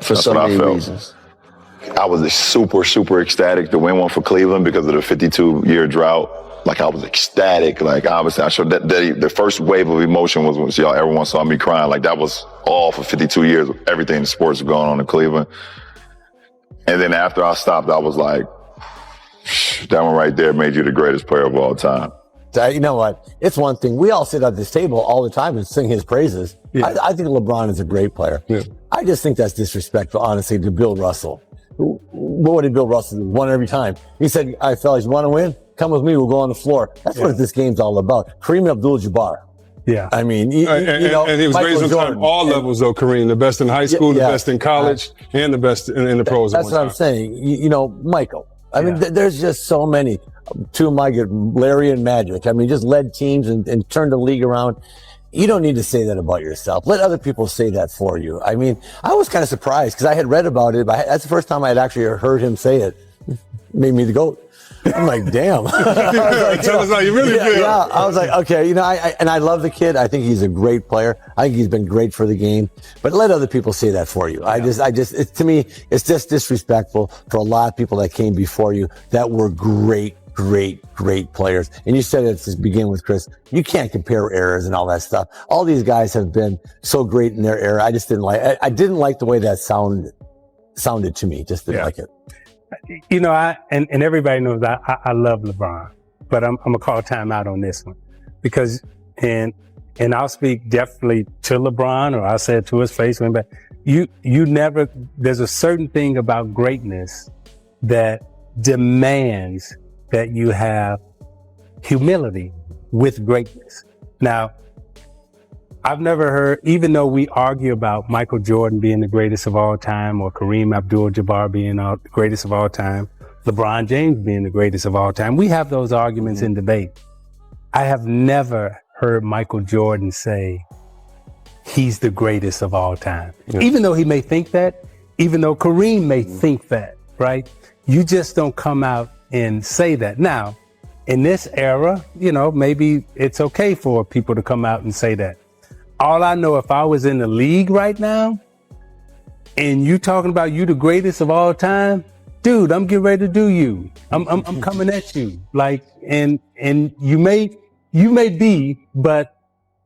For so many reasons. I was super, super ecstatic to win one for Cleveland because of the 52-year drought. Like, I was ecstatic. Like, obviously, I showed that the first wave of emotion was when everyone saw me crying. Like, that was all for 52 years of everything in sports was going on in Cleveland. And then after I stopped, I was like, that one right there made you the greatest player of all time. You know what? It's one thing. We all sit at this table all the time and sing his praises. Yeah. I think LeBron is a great player. Yeah. I just think that's disrespectful, honestly, to Bill Russell. What did Bill Russell do? Won every time. He said, all right, fellas, you want to win? Come with me. We'll go on the floor. That's what this game's all about. Kareem Abdul-Jabbar. Yeah. I mean, and he was raised on all levels, though, Kareem. The best in high school, the best in college, and the best in the pros. That's what I'm saying. You know, Michael. I mean, there's just so many. Two of my good, Larry and Magic. I mean, just led teams and turned the league around. You don't need to say that about yourself. Let other people say that for you. I mean, I was kind of surprised because I had read about it, but that's the first time I had actually heard him say it. Made me the GOAT. I'm like, damn. Tell us how you really feel. Yeah, I was like, okay, you know, I love the kid. I think he's a great player. I think he's been great for the game. But let other people say that for you. To me, it's just disrespectful for a lot of people that came before you that were great players. And you said it to begin with, Chris. You can't compare eras and all that stuff. All these guys have been so great in their era. I just didn't like. I didn't like the way that sounded to me. Just didn't like it. You know, and everybody knows I love LeBron, but I'm gonna call time out on this one because and I'll speak definitely to LeBron, or I'll say it to his face. But you never. There's a certain thing about greatness that demands that you have humility with greatness. Now, I've never heard, even though we argue about Michael Jordan being the greatest of all time or Kareem Abdul-Jabbar being the greatest of all time, LeBron James being the greatest of all time, we have those arguments in debate. I have never heard Michael Jordan say he's the greatest of all time. Yeah. Even though he may think that, even though Kareem may think that, right? You just don't come out and say that. Now, in this era, you know, maybe it's okay for people to come out and say that. All I know, if I was in the league right now and you talking about you the greatest of all time, dude, I'm getting ready to do you. I'm coming at you. Like, and you may be, but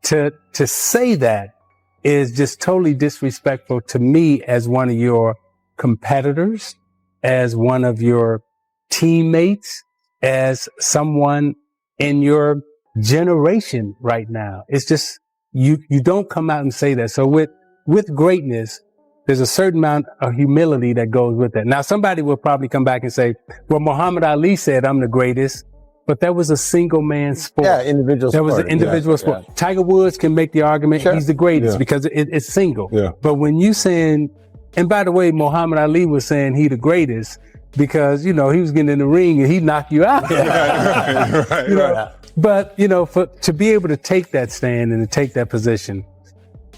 to say that is just totally disrespectful to me as one of your competitors, as one of your teammates, as someone in your generation right now. It's just, you don't come out and say that. So with greatness, there's a certain amount of humility that goes with that. Now, somebody will probably come back and say, well, Muhammad Ali said I'm the greatest, but that was a single man sport. Yeah, individual sport. That was an individual sport. Yeah. Tiger Woods can make the argument he's the greatest because it's single. Yeah. But when you saying, and by the way, Muhammad Ali was saying he the greatest because, you know, he was getting in the ring and he knocked you out. Right. But, you know, to be able to take that stand and to take that position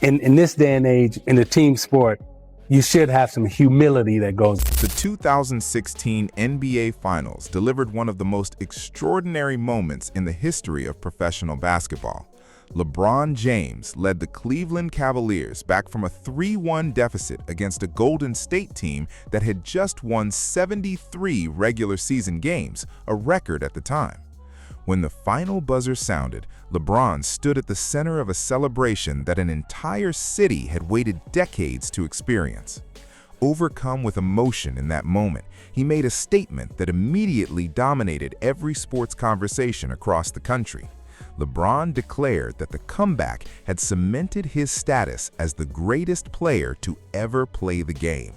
in this day and age in a team sport, you should have some humility that goes. The 2016 NBA Finals delivered one of the most extraordinary moments in the history of professional basketball. LeBron James led the Cleveland Cavaliers back from a 3-1 deficit against a Golden State team that had just won 73 regular season games, a record at the time. When the final buzzer sounded, LeBron stood at the center of a celebration that an entire city had waited decades to experience. Overcome with emotion in that moment, he made a statement that immediately dominated every sports conversation across the country. LeBron declared that the comeback had cemented his status as the greatest player to ever play the game.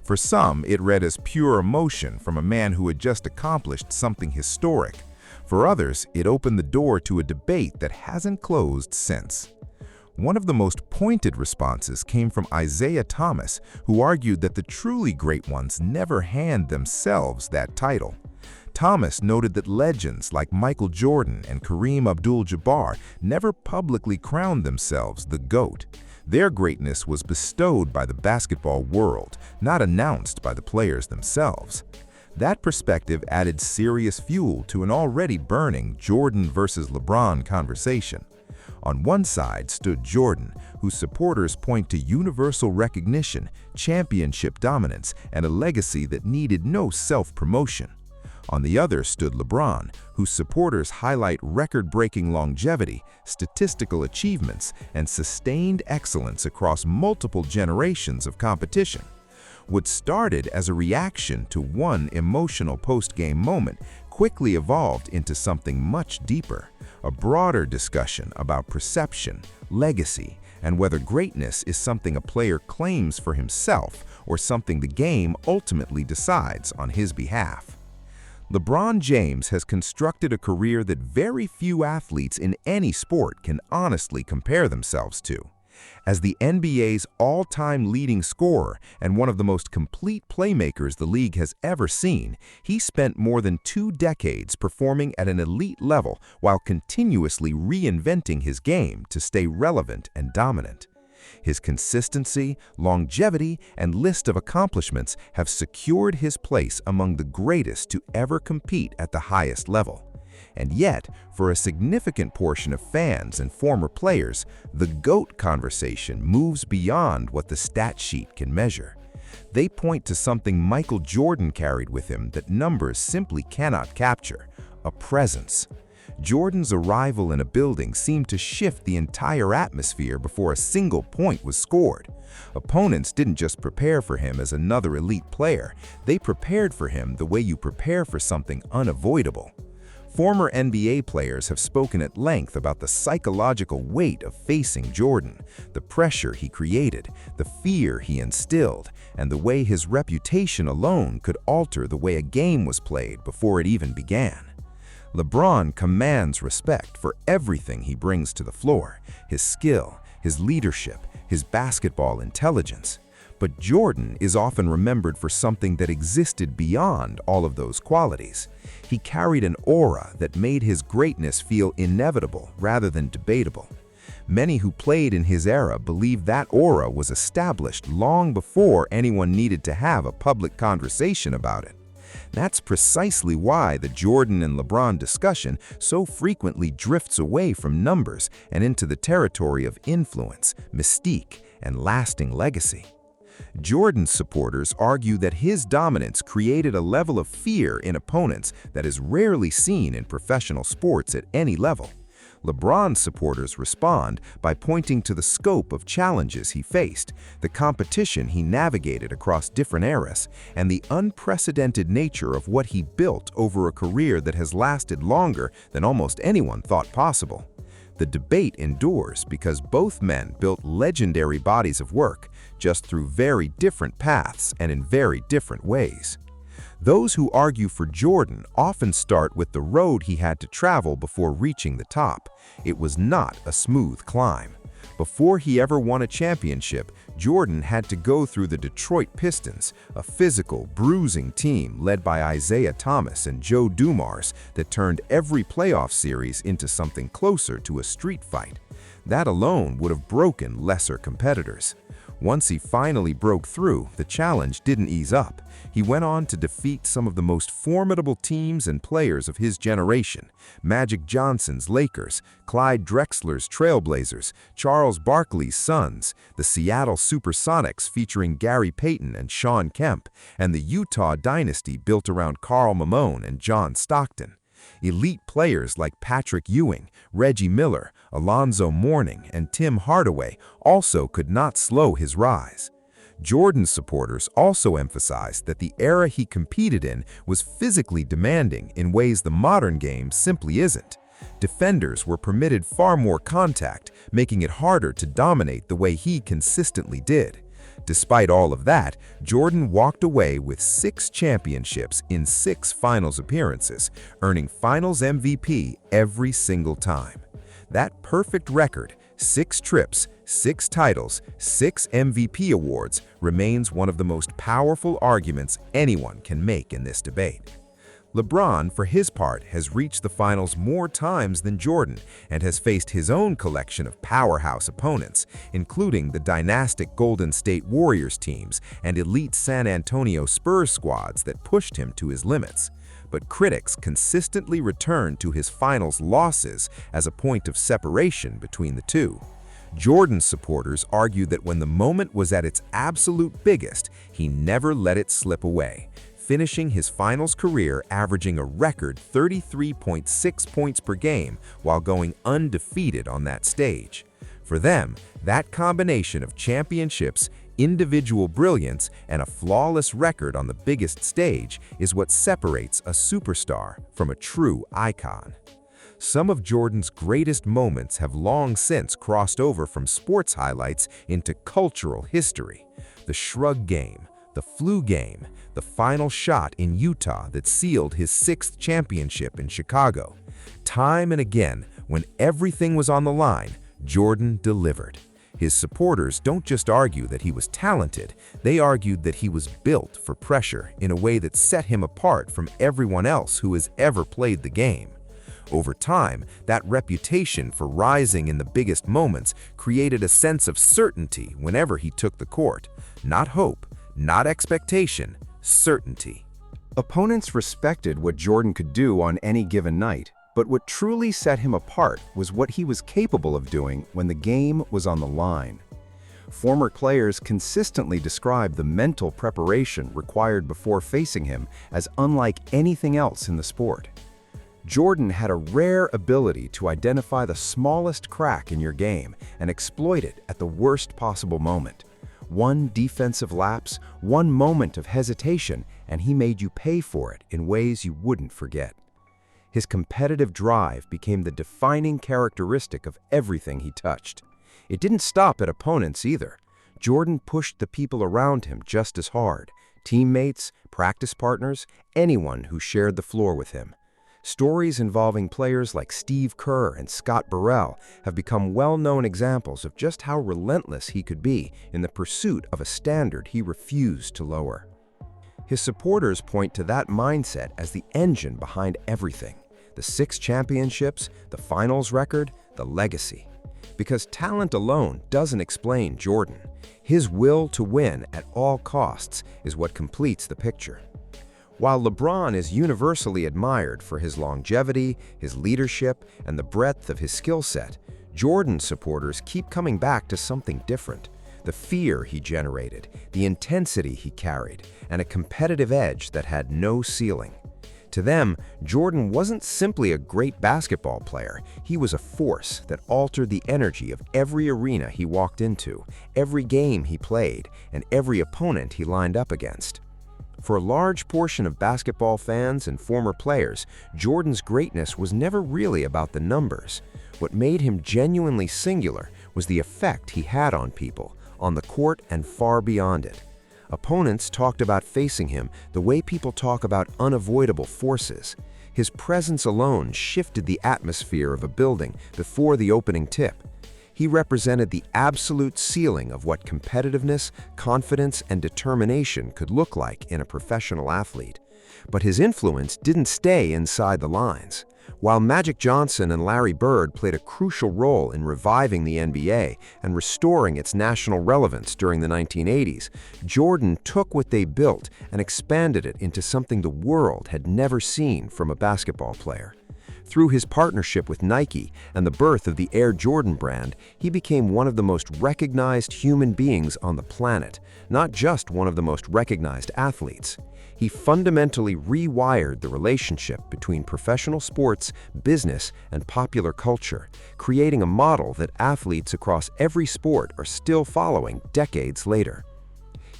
For some, it read as pure emotion from a man who had just accomplished something historic. For others, it opened the door to a debate that hasn't closed since. One of the most pointed responses came from Isaiah Thomas, who argued that the truly great ones never hand themselves that title. Thomas noted that legends like Michael Jordan and Kareem Abdul-Jabbar never publicly crowned themselves the GOAT. Their greatness was bestowed by the basketball world, not announced by the players themselves. That perspective added serious fuel to an already burning Jordan versus LeBron conversation. On one side stood Jordan, whose supporters point to universal recognition, championship dominance, and a legacy that needed no self-promotion. On the other stood LeBron, whose supporters highlight record-breaking longevity, statistical achievements, and sustained excellence across multiple generations of competition. What started as a reaction to one emotional post-game moment quickly evolved into something much deeper, a broader discussion about perception, legacy, and whether greatness is something a player claims for himself or something the game ultimately decides on his behalf. LeBron James has constructed a career that very few athletes in any sport can honestly compare themselves to. As the NBA's all-time leading scorer and one of the most complete playmakers the league has ever seen, he spent more than 2 decades performing at an elite level while continuously reinventing his game to stay relevant and dominant. His consistency, longevity, and list of accomplishments have secured his place among the greatest to ever compete at the highest level. And yet, for a significant portion of fans and former players, the GOAT conversation moves beyond what the stat sheet can measure. They point to something Michael Jordan carried with him that numbers simply cannot capture: a presence. Jordan's arrival in a building seemed to shift the entire atmosphere before a single point was scored. Opponents didn't just prepare for him as another elite player, they prepared for him the way you prepare for something unavoidable. Former NBA players have spoken at length about the psychological weight of facing Jordan, the pressure he created, the fear he instilled, and the way his reputation alone could alter the way a game was played before it even began. LeBron commands respect for everything he brings to the floor: his skill, his leadership, his basketball intelligence. But Jordan is often remembered for something that existed beyond all of those qualities. He carried an aura that made his greatness feel inevitable rather than debatable. Many who played in his era believe that aura was established long before anyone needed to have a public conversation about it. That's precisely why the Jordan and LeBron discussion so frequently drifts away from numbers and into the territory of influence, mystique, and lasting legacy. Jordan's supporters argue that his dominance created a level of fear in opponents that is rarely seen in professional sports at any level. LeBron's supporters respond by pointing to the scope of challenges he faced, the competition he navigated across different eras, and the unprecedented nature of what he built over a career that has lasted longer than almost anyone thought possible. The debate endures because both men built legendary bodies of work, just through very different paths and in very different ways. Those who argue for Jordan often start with the road he had to travel before reaching the top. It was not a smooth climb. Before he ever won a championship, Jordan had to go through the Detroit Pistons, a physical, bruising team led by Isaiah Thomas and Joe Dumars that turned every playoff series into something closer to a street fight. That alone would have broken lesser competitors. Once he finally broke through, the challenge didn't ease up. He went on to defeat some of the most formidable teams and players of his generation: Magic Johnson's Lakers, Clyde Drexler's Trailblazers, Charles Barkley's Suns, the Seattle Supersonics featuring Gary Payton and Shawn Kemp, and the Utah Dynasty built around Karl Malone and John Stockton. Elite players like Patrick Ewing, Reggie Miller, Alonzo Mourning, and Tim Hardaway also could not slow his rise. Jordan's supporters also emphasized that the era he competed in was physically demanding in ways the modern game simply isn't. Defenders were permitted far more contact, making it harder to dominate the way he consistently did. Despite all of that, Jordan walked away with 6 championships in 6 finals appearances, earning finals MVP every single time. That perfect record, 6 trips, 6 titles, 6 MVP awards, remains one of the most powerful arguments anyone can make in this debate. LeBron, for his part, has reached the finals more times than Jordan and has faced his own collection of powerhouse opponents, including the dynastic Golden State Warriors teams and elite San Antonio Spurs squads that pushed him to his limits. but critics consistently return to his finals losses as a point of separation between the two. Jordan's supporters argue that when the moment was at its absolute biggest, he never let it slip away, finishing his finals career averaging a record 33.6 points per game while going undefeated on that stage. For them, that combination of championships, individual brilliance, and a flawless record on the biggest stage is what separates a superstar from a true icon. Some of Jordan's greatest moments have long since crossed over from sports highlights into cultural history. The shrug game, the flu game, the final shot in Utah that sealed his 6th championship in Chicago. Time and again, when everything was on the line, Jordan delivered. His supporters don't just argue that he was talented, they argued that he was built for pressure in a way that set him apart from everyone else who has ever played the game. Over time, that reputation for rising in the biggest moments created a sense of certainty whenever he took the court. Not hope, not expectation, certainty. Opponents respected what Jordan could do on any given night, but what truly set him apart was what he was capable of doing when the game was on the line. Former players consistently described the mental preparation required before facing him as unlike anything else in the sport. Jordan had a rare ability to identify the smallest crack in your game and exploit it at the worst possible moment. One defensive lapse, one moment of hesitation, and he made you pay for it in ways you wouldn't forget. His competitive drive became the defining characteristic of everything he touched. It didn't stop at opponents either. Jordan pushed the people around him just as hard: teammates, practice partners, anyone who shared the floor with him. Stories involving players like Steve Kerr and Scott Burrell have become well-known examples of just how relentless he could be in the pursuit of a standard he refused to lower. His supporters point to that mindset as the engine behind everything: the 6 championships, the finals record, the legacy. Because talent alone doesn't explain Jordan. His will to win at all costs is what completes the picture. While LeBron is universally admired for his longevity, his leadership, and the breadth of his skill set, Jordan's supporters keep coming back to something different: the fear he generated, the intensity he carried, and a competitive edge that had no ceiling. To them, Jordan wasn't simply a great basketball player, he was a force that altered the energy of every arena he walked into, every game he played, and every opponent he lined up against. For a large portion of basketball fans and former players, Jordan's greatness was never really about the numbers. What made him genuinely singular was the effect he had on people, on the court and far beyond it. Opponents talked about facing him the way people talk about unavoidable forces. His presence alone shifted the atmosphere of a building before the opening tip. He represented the absolute ceiling of what competitiveness, confidence, and determination could look like in a professional athlete. But his influence didn't stay inside the lines. While Magic Johnson and Larry Bird played a crucial role in reviving the NBA and restoring its national relevance during the 1980s, Jordan took what they built and expanded it into something the world had never seen from a basketball player. Through his partnership with Nike and the birth of the Air Jordan brand, he became one of the most recognized human beings on the planet, not just one of the most recognized athletes. He fundamentally rewired the relationship between professional sports, business, and popular culture, creating a model that athletes across every sport are still following decades later.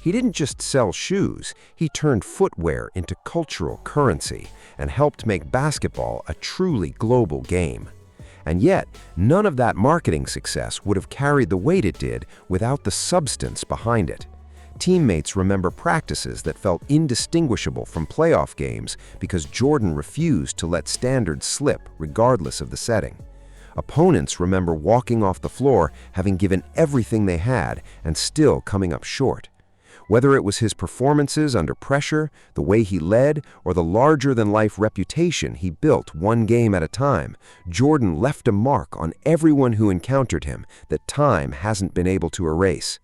He didn't just sell shoes, he turned footwear into cultural currency and helped make basketball a truly global game. And yet, none of that marketing success would have carried the weight it did without the substance behind it. Teammates remember practices that felt indistinguishable from playoff games because Jordan refused to let standards slip regardless of the setting. Opponents remember walking off the floor having given everything they had and still coming up short. Whether it was his performances under pressure, the way he led, or the larger-than-life reputation he built one game at a time, Jordan left a mark on everyone who encountered him that time hasn't been able to erase.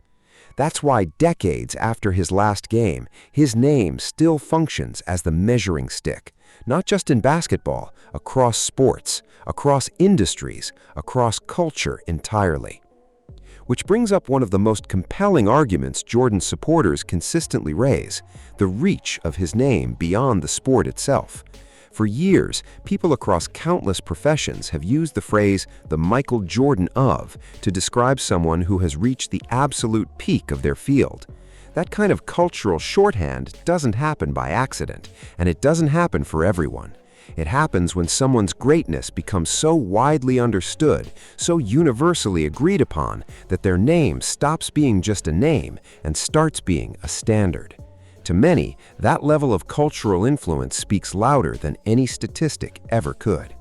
That's why decades after his last game, his name still functions as the measuring stick, Not just in basketball, across sports, across industries, across culture entirely. Which brings up one of the most compelling arguments Jordan's supporters consistently raise, the reach of his name beyond the sport itself. For years, people across countless professions have used the phrase the Michael Jordan of to describe someone who has reached the absolute peak of their field. That kind of cultural shorthand doesn't happen by accident, and it doesn't happen for everyone. It happens when someone's greatness becomes so widely understood, so universally agreed upon, that their name stops being just a name and starts being a standard. To many, that level of cultural influence speaks louder than any statistic ever could.